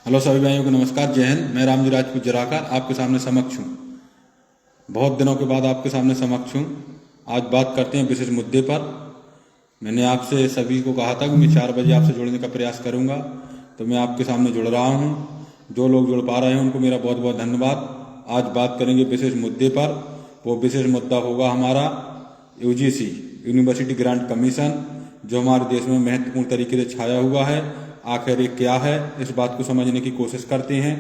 Hello सभी भाइयों को नमस्कार, जय हिंद। मैं रामजी राजपूत जराकर आपके सामने समक्ष हूँ। बहुत दिनों के बाद आपके सामने समक्ष हूँ। आज बात करते हैं विशेष मुद्दे पर। मैंने आपसे सभी को कहा था कि मैं 4 बजे आपसे जुड़ने का प्रयास करूँगा, तो मैं आपके सामने जुड़ रहा हूँ। जो लोग जुड़ पा रहे हैं उनको मेरा बहुत बहुत धन्यवाद। आज बात करेंगे विशेष मुद्दे पर। वो विशेष मुद्दा होगा हमारा यूजीसी, यूनिवर्सिटी ग्रांट कमीशन, जो हमारे देश में महत्वपूर्ण तरीके से छाया हुआ है। आखिर ये क्या है, इस बात को समझने की कोशिश करते हैं।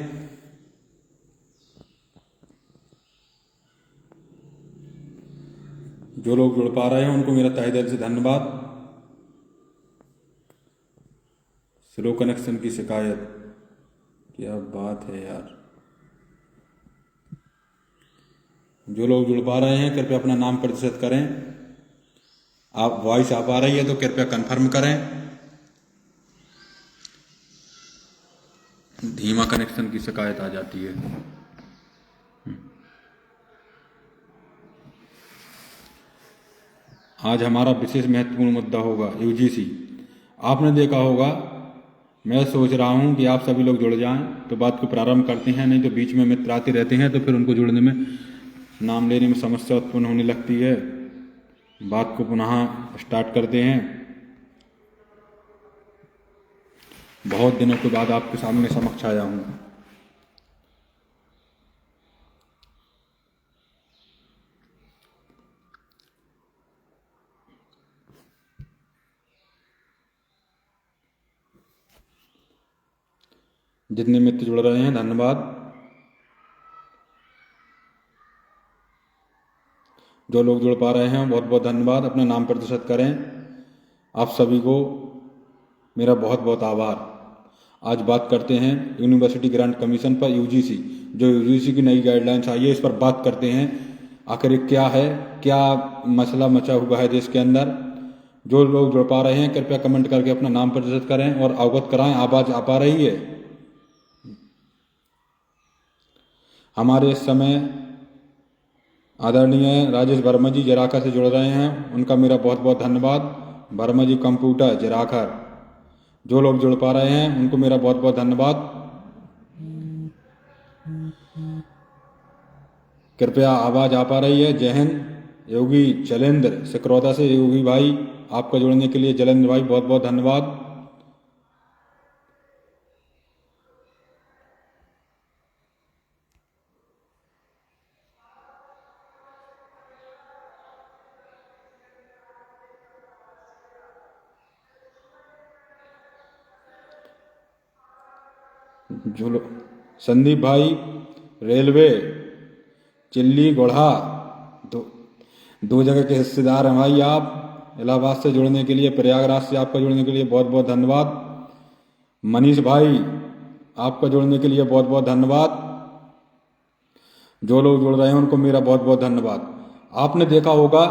जो लोग जुड़ पा रहे हैं उनको मेरा तहे दिल से धन्यवाद। स्लो कनेक्शन की शिकायत, क्या बात है यार। जो लोग जुड़ पा रहे हैं कृपया अपना नाम प्रतिशत करें। आप वॉइस आ पा रही है तो कृपया कंफर्म करें। धीमा कनेक्शन की शिकायत आ जाती है। आज हमारा विशेष महत्वपूर्ण मुद्दा होगा यूजीसी। आपने देखा होगा, मैं सोच रहा हूं कि आप सभी लोग जुड़ जाएं तो बात को प्रारंभ करते हैं, नहीं तो बीच में मित्र आते रहते हैं तो फिर उनको जुड़ने में, नाम लेने में समस्या उत्पन्न होने लगती है। बात को पुनः स्टार्ट करते हैं। बहुत दिनों के बाद आपके सामने समक्ष आया हूं। जितने मित्र जुड़ रहे हैं धन्यवाद। जो लोग जुड़ पा रहे हैं बहुत बहुत धन्यवाद। अपना नाम प्रतिशत करें। आप सभी को मेरा बहुत बहुत आभार। आज बात करते हैं यूनिवर्सिटी ग्रांट कमीशन पर, यूजीसी। जो यूजीसी की नई गाइडलाइंस आई है, इस पर बात करते हैं। आखिर ये क्या है, क्या मसला मचा हुआ है देश के अंदर। जो लोग जुड़ पा रहे हैं कृपया कमेंट करके अपना नाम प्रतिशत करें और अवगत कराएं। आवाज आ पा रही है। हमारे इस समय आदरणीय राजेश वर्मा जी जराकर से जुड़ रहे हैं, उनका मेरा बहुत बहुत धन्यवाद। वर्मा जी कंप्यूटर जराकर। जो लोग जुड़ पा रहे हैं उनको मेरा बहुत बहुत धन्यवाद। कृपया आवाज आ पा रही है। जय हिंद। योगी जलेंद्र सिकरौदा से, योगी भाई आपका जुड़ने के लिए, जलेंद्र भाई बहुत बहुत धन्यवाद। जो संदीप भाई रेलवे चिल्ली गोढ़ा, दो जगह के हिस्सेदार हैं भाई आप। इलाहाबाद से जुड़ने के लिए, प्रयागराज से आपका जुड़ने के लिए बहुत बहुत धन्यवाद। मनीष भाई आपका जुड़ने के लिए बहुत बहुत धन्यवाद। जो लोग जुड़ रहे हैं उनको मेरा बहुत बहुत धन्यवाद। आपने देखा होगा,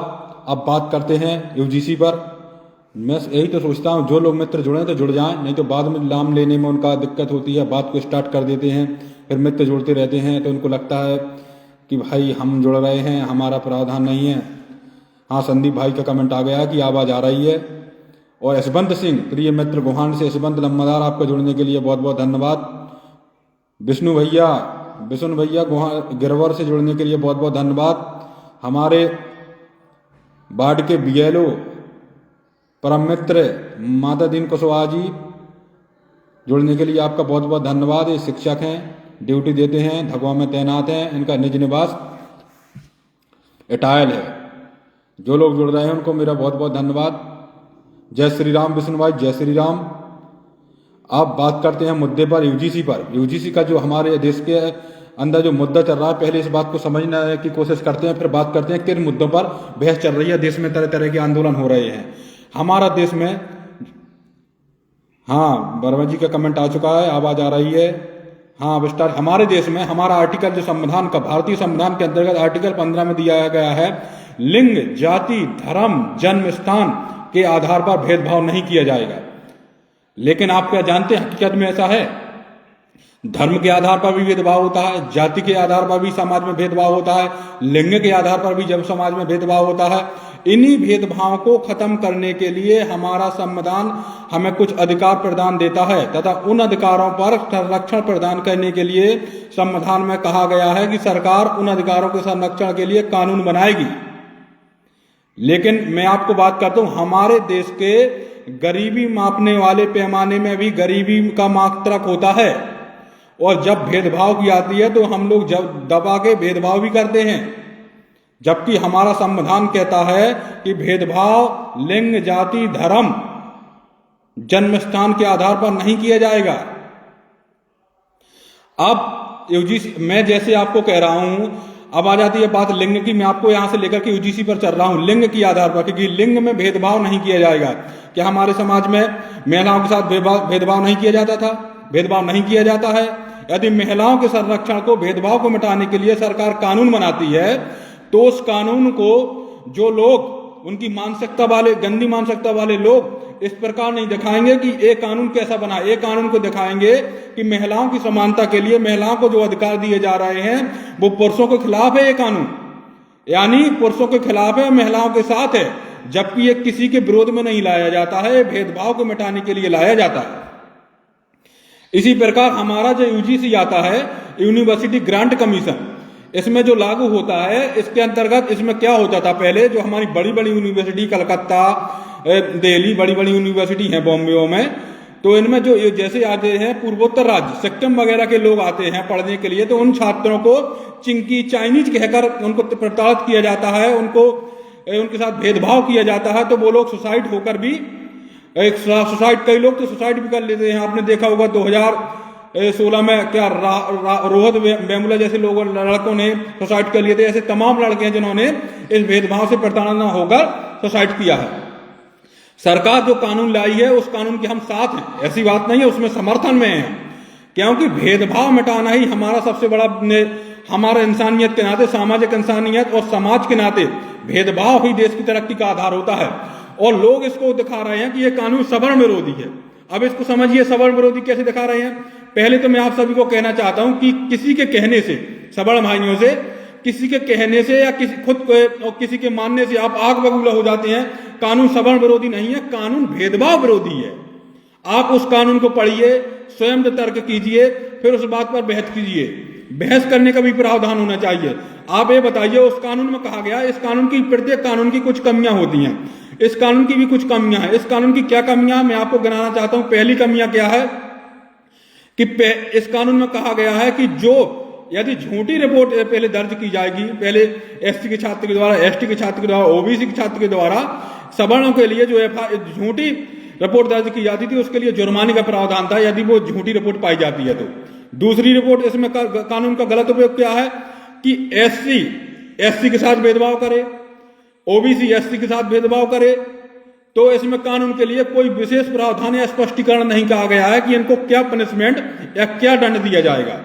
अब बात करते हैं यूजीसी पर। मैं यही तो सोचता हूँ, जो लोग मित्र जुड़े तो जुड़ जाएं, नहीं तो बाद में नाम लेने में उनका दिक्कत होती है। बात को स्टार्ट कर देते हैं, फिर मित्र जुड़ते रहते हैं तो उनको लगता है कि भाई हम जुड़ रहे हैं, हमारा प्रावधान नहीं है। हाँ, संदीप भाई का कमेंट आ गया कि आवाज़ आ रही है। और यशवंत सिंह, प्रिय मित्र गोहान से यशवंत लम्बादार, आपका जुड़ने के लिए बहुत बहुत धन्यवाद। विष्णु भैया गिरवर से जुड़ने के लिए बहुत बहुत धन्यवाद। हमारे वार्ड के बीएलओ परम मित्र माता दीन कुशवाहा जी, जुड़ने के लिए आपका बहुत बहुत धन्यवाद। ये शिक्षक हैं, ड्यूटी देते हैं, धगवा में तैनात हैं, इनका निज निवास इटायल है। जो लोग जुड़ रहे हैं उनको मेरा बहुत बहुत धन्यवाद। जय श्री राम विष्णु भाई, जय श्री राम। आप बात करते हैं मुद्दे पर, यूजीसी पर। यूजीसी का जो हमारे देश के अंदर जो मुद्दा चल रहा है, पहले इस बात को समझने की कोशिश करते हैं, फिर बात करते हैं किन मुद्दों पर बहस चल रही है। देश में तरह तरह के आंदोलन हो रहे हैं हमारा देश में। हाँ, वर्मा जी का कमेंट आ चुका है, आवाज आ रही है। हाँ, विस्तार। हमारे देश में हमारा आर्टिकल जो संविधान का, भारतीय संविधान के अंतर्गत आर्टिकल 15 में दिया गया है, लिंग, जाति, धर्म, जन्म स्थान के आधार पर भेदभाव नहीं किया जाएगा। लेकिन आप क्या जानते हैं हकीकत में ऐसा है? धर्म के आधार पर भी भेदभाव होता है, जाति के आधार पर भी समाज में भेदभाव होता है, लिंग के आधार पर भी जब समाज में भेदभाव होता है। इन्हीं भेदभाव को खत्म करने के लिए हमारा संविधान हमें कुछ अधिकार प्रदान देता है तथा उन अधिकारों पर संरक्षण प्रदान करने के लिए संविधान में कहा गया है कि सरकार उन अधिकारों के संरक्षण के लिए कानून बनाएगी। लेकिन मैं आपको बात करता हूं, हमारे देश के गरीबी मापने वाले पैमाने में भी गरीबी का मात्रक होता है और जब भेदभाव की आती है तो हम लोग जब दबा के भेदभाव भी करते हैं, जबकि हमारा संविधान कहता है कि भेदभाव लिंग, जाति, धर्म, जन्म स्थान के आधार पर नहीं किया जाएगा। अब यूजीसी, मैं जैसे आपको कह रहा हूं, अब आ जाती है बात लिंग की। मैं आपको यहां से लेकर के यूजीसी पर चल रहा हूं, लिंग के आधार पर, क्योंकि लिंग में भेदभाव नहीं किया जाएगा। क्या हमारे समाज में महिलाओं के साथ भेदभाव नहीं किया जाता था? भेदभाव नहीं किया जाता है। यदि महिलाओं के संरक्षण को, भेदभाव को मिटाने के लिए सरकार कानून बनाती है तो उस कानून को जो लोग, उनकी मानसिकता वाले, गंदी मानसिकता वाले लोग इस प्रकार नहीं दिखाएंगे कि एक कानून कैसा बना। एक कानून को दिखाएंगे कि महिलाओं की समानता के लिए महिलाओं को जो अधिकार दिए जा रहे हैं वो पुरुषों के खिलाफ है। ये कानून यानी पुरुषों के खिलाफ है, महिलाओं के साथ है, जबकि ये किसी के विरोध में नहीं लाया जाता है, भेदभाव को मिटाने के लिए लाया जाता है। इसी प्रकार हमारा जो यूजीसी आता है, यूनिवर्सिटी ग्रांट कमीशन, इसमें जो लागू होता है, इसके अंतर्गत इसमें क्या होता था पहले, जो हमारी बड़ी बड़ी यूनिवर्सिटी, कलकत्ता, दिल्ली, बड़ी बड़ी यूनिवर्सिटी हैं बॉम्बे में, तो इनमें जो जैसे आते हैं पूर्वोत्तर राज्य, सिक्किम वगैरह के लोग आते हैं पढ़ने के लिए, तो उन छात्रों को चिंकी, चाइनीज कहकर उनको प्रताड़ित किया जाता है, उनको उनके साथ भेदभाव किया जाता है। तो वो लोग सुसाइड होकर भी, कई लोग तो सुसाइड भी कर लेते हैं। आपने देखा होगा 2016 में क्या रोहत वेमुला जैसे लोगों, लड़कों ने सुसाइड कर लिए थे। ऐसे तमाम लड़के हैं जिन्होंने इस भेदभाव से प्रताड़ना होकर सुसाइड किया है। सरकार जो कानून लाई है उस कानून के हम साथ हैं, ऐसी बात नहीं है, उसमें समर्थन में है, क्योंकि भेदभाव मिटाना ही हमारा सबसे बड़ा, हमारा इंसानियत के नाते, सामाजिक इंसानियत और समाज के नाते भेदभाव ही देश की तरक्की का आधार होता है। और लोग इसको दिखा रहे हैं कि यह कानून सवर्ण विरोधी है। अब इसको समझिए, सवर्ण विरोधी कैसे दिखा रहे हैं। पहले तो मैं आप सभी को कहना चाहता हूं कि किसी के कहने से, सवर्ण भाइयों से, किसी के कहने से या खुद को और किसी के मानने से आप आग बबूला हो जाते हैं। कानून सवर्ण विरोधी नहीं है, कानून भेदभाव विरोधी है। आप उस कानून को पढ़िए, स्वयं तर्क कीजिए, फिर उस बात पर बहस कीजिए। बहस करने का भी प्रावधान होना चाहिए। आप ये बताइए, उस कानून में कहा गया, इस कानून की, प्रत्येक कानून की कुछ कमियां होती हैं, इस कानून की भी कुछ कमियां हैं। इस कानून की क्या कमियां मैं आपको गिनाना चाहता हूं। पहली कमियां क्या है कि इस कानून में कहा गया है कि जो यदि झूठी रिपोर्ट पहले दर्ज की जाएगी, पहले एससी के छात्र के द्वारा, एसटी के छात्र के द्वारा, ओबीसी के छात्र के द्वारा, सवर्णों के लिए जो झूठी रिपोर्ट दर्ज की जाती थी उसके लिए जुर्माने का प्रावधान था यदि वो झूठी रिपोर्ट पाई जाती है तो। दूसरी रिपोर्ट, इसमें कानून का गलत उपयोग क्या है कि एससी के साथ भेदभाव करे, ओबीसी एससी के साथ भेदभाव करे, तो इसमें कानून के लिए कोई विशेष प्रावधान या स्पष्टीकरण नहीं कहा गया है कि इनको क्या पनिशमेंट या क्या दंड दिया जाएगा।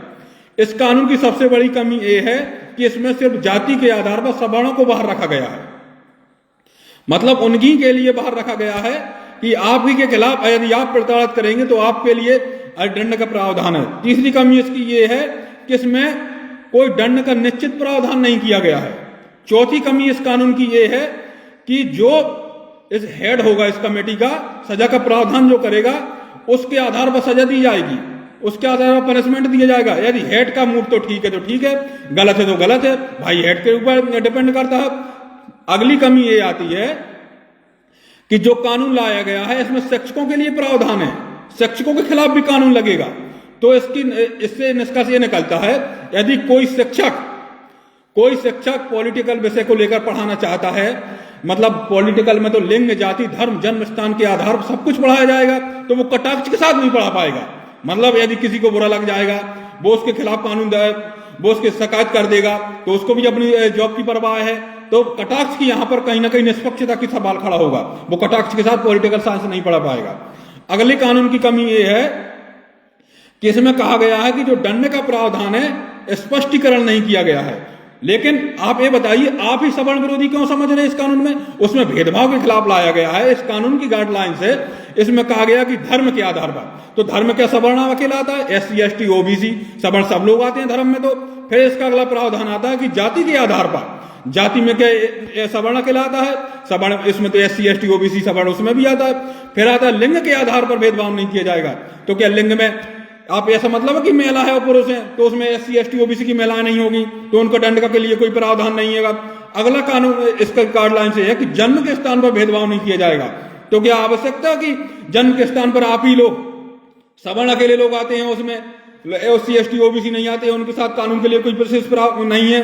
इस कानून की सबसे बड़ी कमी यह है कि इसमें सिर्फ जाति के आधार पर सवर्णों को बाहर रखा गया है। मतलब उन्हीं के लिए बाहर रखा गया है कि आप ही के खिलाफ यदि आप प्रताड़ित करेंगे तो आपके लिए दंड का प्रावधान है। तीसरी कमी इसकी ये है कि इसमें कोई दंड का निश्चित प्रावधान नहीं किया गया है। चौथी कमी इस कानून की ये है कि जो इस हेड होगा इस कमेटी का, सजा का प्रावधान जो करेगा उसके आधार पर सजा दी जाएगी, उसके आधार पर पनिशमेंट दिया जाएगा। यदि हेड का मूड तो ठीक है तो ठीक है, गलत है तो गलत है, भाई हेड के ऊपर डिपेंड करता है। अगली कमी ये आती है कि जो कानून लाया गया है इसमें शिक्षकों के लिए प्रावधान है, शिक्षकों के खिलाफ भी कानून लगेगा। तो इससे निष्कर्ष ये निकलता है, यदि कोई शिक्षक पॉलिटिकल विषय को लेकर पढ़ाना चाहता है, मतलब पॉलिटिकल में तो लिंग, जाति, धर्म, जन्म स्थान के आधार पर सब कुछ पढ़ाया जाएगा, तो वो कटाक्ष के साथ नहीं पढ़ा पाएगा। मतलब यदि किसी को बुरा लग जाएगा, वो उसके खिलाफ कानून, वो उसकी शिकायत कर देगा, तो उसको भी अपनी जॉब की परवाह है। तो कटाक्ष की यहां पर कहीं ना कहीं निष्पक्षता की सवाल खड़ा होगा, वो कटाक्ष के साथ पॉलिटिकल साइंस नहीं पढ़ा पाएगा। अगली कानून की कमी ये है कि इसमें कहा गया है कि जो दंड का प्रावधान है स्पष्टीकरण नहीं किया गया है। लेकिन आप ये बताइए, आप ही सवर्ण विरोधी क्यों समझ रहे हैं इस कानून में? उसमें भेदभाव के खिलाफ लाया गया है। इस कानून की गाइडलाइन से इसमें कहा गया कि धर्म के आधार पर, तो धर्म क्या सवर्ण अकेला आता है? एससी, एसटी, ओबीसी, सवर्ण सब लोग आते हैं धर्म में। तो फिर इसका अगला प्रावधान आता है कि जाति के आधार पर, जाति में क्या सवर्ण कहलाता है? सवर्ण इसमें तो SC ST OBC सवर्ण उसमें भी आता है। फिर आता है लिंग के आधार पर भेदभाव नहीं किया जाएगा। तो क्या लिंग में आप ऐसा मतलब है कि महिला है और पुरुष है तो उसमें SC ST OBC की महिलाएं नहीं होगी तो उनको दंड के लिए कोई प्रावधान नहीं है। अगला कानून इसका गाइडलाइन से है कि जन्म के स्थान पर भेदभाव नहीं किया जाएगा। तो क्या आवश्यकता कि जन्म के स्थान पर आप ही लोग सवर्ण अकेले लोग आते हैं, उसमें SC ST OBC नहीं आते हैं, उनके साथ कानून के लिए कोई विशेष प्रावधान नहीं है।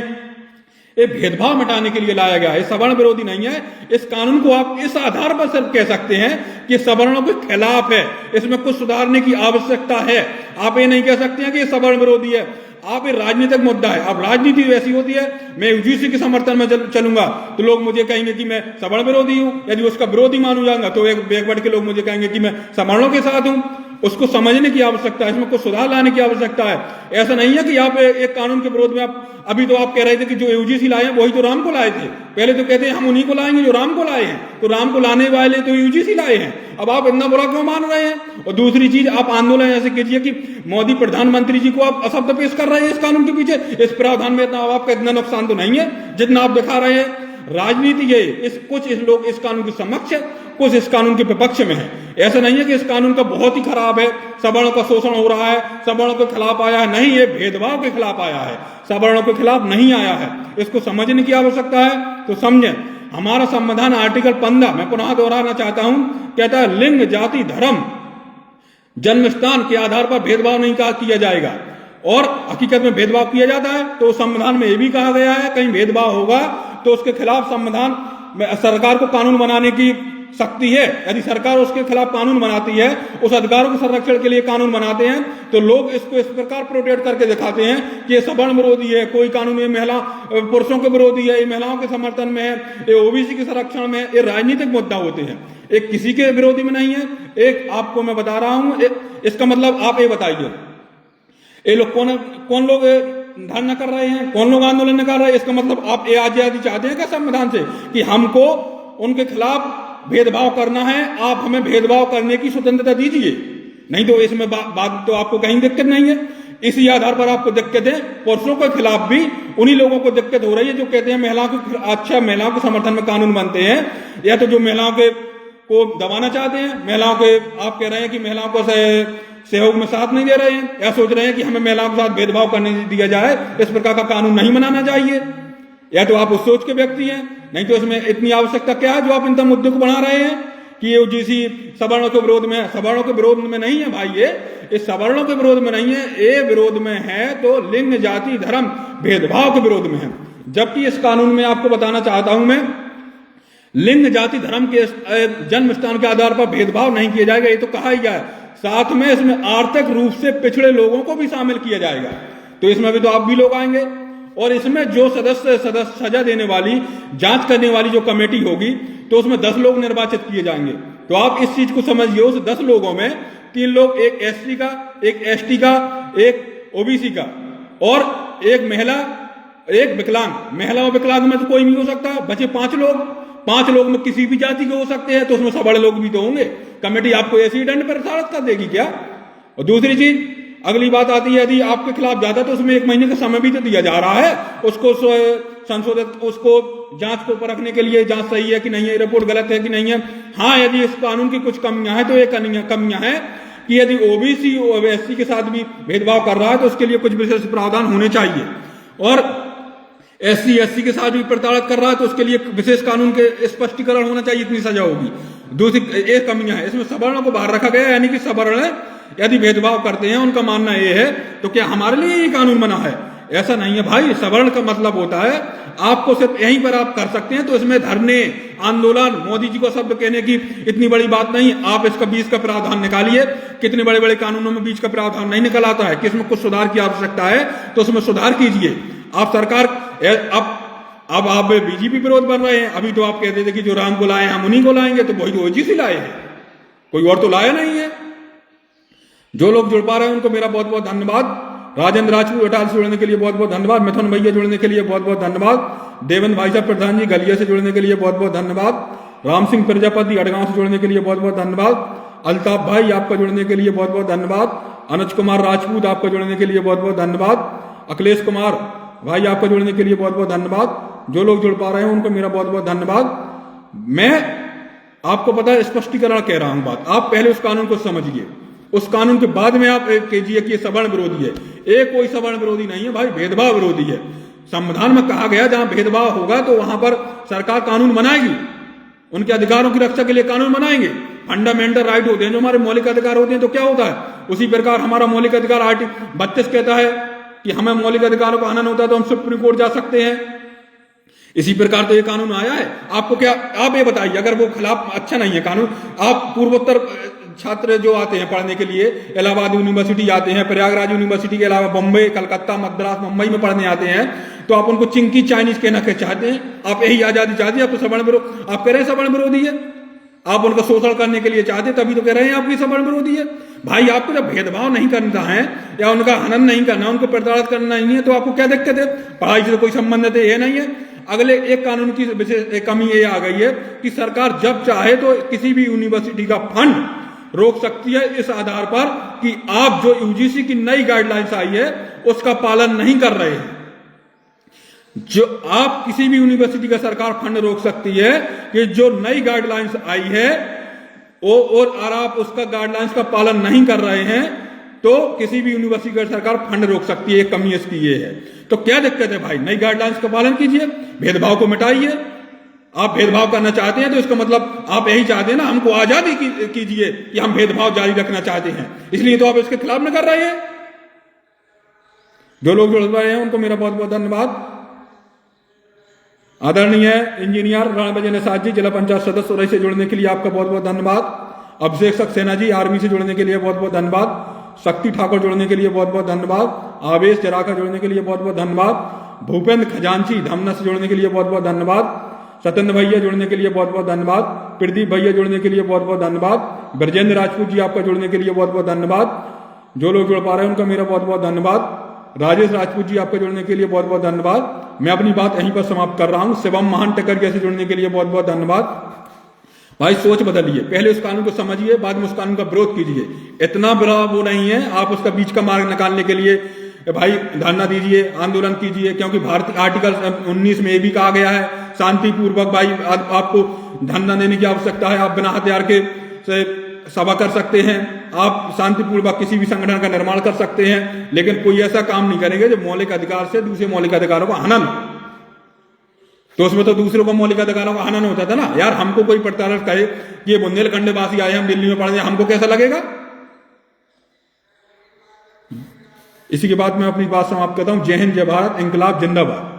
ये भेदभाव मिटाने के लिए लाया गया है, सवर्ण विरोधी नहीं है। इस कानून को आप इस आधार पर सिर्फ कह सकते हैं कि सवर्णों के खिलाफ है, इसमें कुछ सुधारने की आवश्यकता है। आप ये नहीं कह सकते हैं कि ये सवर्ण विरोधी है। आप ये राजनीतिक मुद्दा है। अब राजनीति वैसी होती है, मैं UGC के समर्थन में चलूंगा तो लोग मुझे कहेंगे कि मैं सवर्ण विरोधी हूं, यदि उसका विरोधी मानू जाऊंगा तो एक बैकवर्ड के लोग मुझे कहेंगे कि मैं सवर्णों के साथ हूं। उसको समझने की आवश्यकता है, इसमें कुछ सुधार लाने की आवश्यकता है। ऐसा नहीं है कि आप एक कानून के विरोध में आप अभी तो आप कह रहे थे कि जो UGC लाए हैं वही तो राम को लाए थे। पहले तो कहते हैं हम उन्हीं को लाएंगे जो राम को लाए हैं, तो राम को लाने वाले तो UGC लाए हैं। अब आप इतना बुरा क्यों मान रहे हैं? और दूसरी चीज, आप आंदोलन ऐसे कीजिए कि मोदी प्रधानमंत्री जी को आप अशब्द पेश कर रहे हैं इस कानून के पीछे। इस प्रावधान में इतना आपका इतना नुकसान तो नहीं है जितना आप दिखा रहे हैं। राजनीति ये कुछ इस लोग इस कानून के समक्ष है, कुछ इस कानून के विपक्ष में है। ऐसा नहीं है कि इस कानून का बहुत ही खराब है, सवर्णों का शोषण हो रहा है, सवर्णों के खिलाफ आया है। नहीं, ये भेदभाव के खिलाफ आया है, सवर्णों के खिलाफ नहीं आया है। इसको समझने की आवश्यकता है। तो समझें, हमारा संविधान आर्टिकल 15 मैं पुनः दोहराना चाहता हूं, कहता है लिंग, जाति, धर्म, जन्म स्थान के आधार पर भेदभाव नहीं किया जाएगा। और हकीकत में भेदभाव किया जाता है तो संविधान में यह भी कहा गया है कहीं भेदभाव होगा तो उसके खिलाफ संविधान सरकार को कानून बनाने की शक्ति है। यदि सरकार उसके खिलाफ कानून बनाती है, उस अधिकारों के संरक्षण के लिए कानून बनाते हैं, तो लोग इसको इस प्रकार प्रोटेक्ट करके दिखाते हैं कि ये सवर्ण विरोधी है, कोई कानून ये महिला पुरुषों के विरोधी है, ये महिलाओं के समर्थन में है, ये OBC के संरक्षण में है। ये राजनीतिक मुद्दा होते हैं, एक किसी के विरोधी में नहीं है। एक आपको मैं बता रहा हूं, इसका मतलब आप ये बताइए, ये लोग कौन लोग धरना कर रहे हैं, कौन लोग आंदोलन कर रहे हैं? इसका मतलब आप ये आजादी चाहते हैं क्या संविधान से कि हमको उनके खिलाफ भेदभाव करना है, आप हमें भेदभाव करने की स्वतंत्रता दीजिए। नहीं तो इसमें बात तो आपको कहीं दिक्कत नहीं है। इसी आधार पर आपको दिक्कत है। पुरुषों के खिलाफ भी उन्हीं लोगों को दिक्कत हो रही है जो कहते हैं महिलाओं को महिलाओं के समर्थन में कानून बनते हैं, या तो जो महिलाओं के को दबाना चाहते हैं, महिलाओं के आप कह रहे हैं कि महिलाओं को सहयोग में साथ नहीं दे रहे हैं, या सोच रहे हैं कि हमें महिलाओं के साथ भेदभाव करने दिया जाए, इस प्रकार का कानून नहीं बनाना चाहिए। या तो आप उस सोच के व्यक्ति हैं, नहीं तो इसमें इतनी आवश्यकता क्या है जो आप इन तक मुद्दे को बढ़ा रहे हैं कि ये UGC सवर्णों के विरोध में है। सवर्णों के विरोध में नहीं है भाई, ये सवर्णों के विरोध में नहीं है, ये विरोध में है तो लिंग, जाति, धर्म, भेदभाव के विरोध में है। जबकि इस कानून में आपको बताना चाहता हूं मैं, लिंग, जाति, धर्म के जन्म स्थान के आधार पर भेदभाव नहीं किया जाएगा, ये तो कहा ही गया है। साथ में इसमें आर्थिक रूप से पिछड़े लोगों को भी शामिल किया जाएगा, तो इसमें भी तो आप भी लोग आएंगे। और इसमें जो सदस्य सजा देने वाली, जांच करने वाली जो कमेटी होगी, तो उसमें 10 लोग निर्वाचित किए जाएंगे। तो आप इस चीज को समझिए, उस 10 लोगों में 3 लोग, एक SC का, एक ST का, एक OBC का और एक महिला, एक विकलांग। महिला और विकलांग में तो कोई नहीं हो सकता, बचे 5 लोग। 5 लोग में किसी भी जाति के हो सकते हैं, तो उसमें सब बड़े लोग भी तो होंगे। कमेटी आपको ऐसे ही दंड प्रसारित कर देगी क्या? और दूसरी चीज, अगली बात आती है, यदि आपके खिलाफ ज्यादा तो उसमें 1 महीने का समय भी तो दिया जा रहा है उसको संशोधित, उसको जांच को परखने के लिए, जांच सही है कि नहीं है, रिपोर्ट गलत है कि नहीं है। हाँ, यदि इस कानून की कुछ कमियां हैं तो ये कमियां हैं कि यदि OBC और SC के साथ भी भेदभाव कर रहा है तो उसके लिए कुछ विशेष प्रावधान होने चाहिए, और SC SC के साथ भी प्रताड़ित कर रहा है तो उसके लिए विशेष कानून के स्पष्टीकरण होना चाहिए, इतनी सजा होगी। दूसरी एक कमियां है, इसमें सवर्णों को बाहर रखा गया है, यानी कि सवर्ण यदि भेदभाव करते हैं, उनका मानना यह है तो क्या हमारे लिए ये कानून बना है? ऐसा नहीं है भाई। सवर्ण का मतलब होता है आपको सिर्फ यहीं पर आप कर सकते हैं, तो इसमें धरने, आंदोलन, मोदी जी को शब्द कहने की इतनी बड़ी बात नहीं। आप इसका 20 का प्रावधान निकालिए, कितने बड़े बड़े कानूनों में 20 का प्रावधान नहीं निकल आता है कि इसमें कुछ सुधार की आवश्यकता है, तो उसमें सुधार कीजिए। आप सरकार अब आप BJP विरोध बन रहे हैं। अभी तो आप कहते थे कि जो राम को लाए हम उन्हीं को लाएंगे, तो वही तो OGC लाए हैं, कोई और तो लाया नहीं है। जो लोग जुड़ पा रहे हैं उनको मेरा बहुत बहुत धन्यवाद। राजेंद्र राजपूत अटाल से जुड़ने के लिए बहुत बहुत धन्यवाद। मिथुन भैया जुड़ने के लिए बहुत बहुत धन्यवाद। देवेंद्र भाई साहब प्रधान जी गलिया से जुड़ने के लिए बहुत बहुत धन्यवाद। राम सिंह प्रजापति अड़गांव से जुड़ने के लिए बहुत बहुत धन्यवाद। अल्ताफ भाई आपका जुड़ने के लिए बहुत बहुत धन्यवाद। अनुज कुमार राजपूत आपका जुड़ने के लिए बहुत बहुत धन्यवाद। अखिलेश कुमार भाई आपका जुड़ने के लिए बहुत बहुत धन्यवाद। जो लोग जुड़ पा रहे हैं उनको मेरा बहुत बहुत धन्यवाद। मैं आपको पता है स्पष्टीकरण कह रहा हूं बात, आप पहले उस कानून को समझिए, उस कानून के बाद में आप कीजिए कि ये सवर्ण विरोधी है। ये कोई सवर्ण विरोधी नहीं है भाई, भेदभाव विरोधी है। संविधान में कहा गया जहां भेदभाव होगा तो वहां पर सरकार कानून बनाएगी, उनके अधिकारों की रक्षा के लिए कानून बनाएंगे। फंडामेंटल राइट होते हैं जो हमारे मौलिक अधिकार होते हैं, तो क्या होता है उसी प्रकार हमारा मौलिक अधिकार आर्टिकल 32 कहता है कि हमें मौलिक अधिकारों का हनन होता है तो हम सुप्रीम कोर्ट जा सकते हैं। इसी प्रकार तो ये कानून आया है। आपको क्या, आप ये बताइए, अगर वो खिलाफ अच्छा नहीं है कानून, आप पूर्वोत्तर छात्र जो आते हैं पढ़ने के लिए, इलाहाबाद यूनिवर्सिटी आते हैं, प्रयागराज यूनिवर्सिटी के अलावा बम्बई, कलकत्ता, मद्रास, मुंबई में पढ़ने आते हैं, तो आप उनको चिंकी चाइनीज कहना के चाहते हैं। आप यही आजादी चाहते हैं, आप तो सवर्ण विरोध, आप कह रहे हैं सवर्ण विरोधी है, आप उनका शोषण करने के लिए चाहते, तभी तो कह रहे हैं आपकी सवर्ण विरोधी है। भाई आपको जब भेदभाव नहीं करना है या उनका हनन नहीं करना, उनको प्रताड़ित करना नहीं है, तो आपको क्या दिक्कत है? पढ़ाई से तो कोई संबंध है, ये नहीं है। अगले एक कानून की विशेष कमी ये आ गई है कि सरकार जब चाहे तो किसी भी यूनिवर्सिटी का फंड रोक सकती है इस आधार पर कि आप जो यूजीसी की नई गाइडलाइंस आई है उसका पालन नहीं कर रहे हैं। जो आप किसी भी यूनिवर्सिटी का सरकार फंड रोक सकती है कि जो नई गाइडलाइंस आई है वो, और आप उसका गाइडलाइंस का पालन नहीं कर रहे हैं तो किसी भी यूनिवर्सिटी का सरकार फंड रोक सकती है। एक कमी इसकी ये है। तो क्या दिक्कत है भाई, नई गाइडलाइंस का पालन कीजिए, भेदभाव को मिटाइए। आप भेदभाव करना चाहते हैं तो इसका मतलब आप यही चाहते हैं ना, हमको आजादी कीजिए कि हम भेदभाव जारी रखना चाहते हैं, इसलिए तो आप इसके खिलाफ में कर रहे हैं। जो लोग जुड़ रहे हैं उनको मेरा बहुत बहुत धन्यवाद। आदरणीय इंजीनियर रणविजय निषाद जी, जिला पंचायत सदस्य उरई से जुड़ने के लिए आपका बहुत बहुत धन्यवाद। अभिषेक सक्सेना जी, आर्मी से जुड़ने के लिए बहुत बहुत धन्यवाद। शक्ति ठाकुर जुड़ने के लिए बहुत बहुत धन्यवाद। आवेश जराका जुड़ने के लिए बहुत बहुत धन्यवाद। भूपेंद्र खजांची धमना से जुड़ने के लिए बहुत बहुत धन्यवाद। सत्येंद्र भैया जुड़ने के लिए बहुत बहुत धन्यवाद। प्रदीप भैया जुड़ने के लिए बहुत बहुत धन्यवाद। ब्रजेंद्र राजपूत जी आपका जुड़ने के लिए बहुत बहुत धन्यवाद। जो लोग जुड़ पा रहे हैं उनका मेरा बहुत बहुत धन्यवाद। राजेश राजपूत जी आपका जुड़ने के लिए बहुत बहुत धन्यवाद। मैं अपनी बात यहीं पर समाप्त कर रहा हूं। शिवम महान टेकरिया से जुड़ने के लिए बहुत बहुत धन्यवाद। भाई सोच बदलिए, पहले उस कानून को समझिए, बाद में उस कानून का विरोध कीजिए। इतना बड़ा वो नहीं है, आप उसका बीच का मार्ग निकालने के लिए भाई धरना दीजिए, आंदोलन कीजिए, क्योंकि भारतीय आर्टिकल 19 में ये भी कहा गया है शांतिपूर्वक भाई आपको धरना देने की आवश्यकता है। आप बिना हथियार के से सभा कर सकते हैं, आप शांतिपूर्वक किसी भी संगठन का निर्माण कर सकते हैं, लेकिन कोई ऐसा काम नहीं करेंगे जो मौलिक अधिकार से दूसरे मौलिक अधिकारों का हनन। तो उसमें तो दूसरों को मौलिक अधिकारों का हनन होता था ना यार। हमको कोई प्रताड़ित करे कि ये बुंदेलखंड वासी आए हम दिल्ली में पढ़ने, हमको कैसा लगेगा? इसी के बाद मैं अपनी बात समाप्त करता हूं। जय हिंद, जय भारत, इंकलाब जिंदाबाद।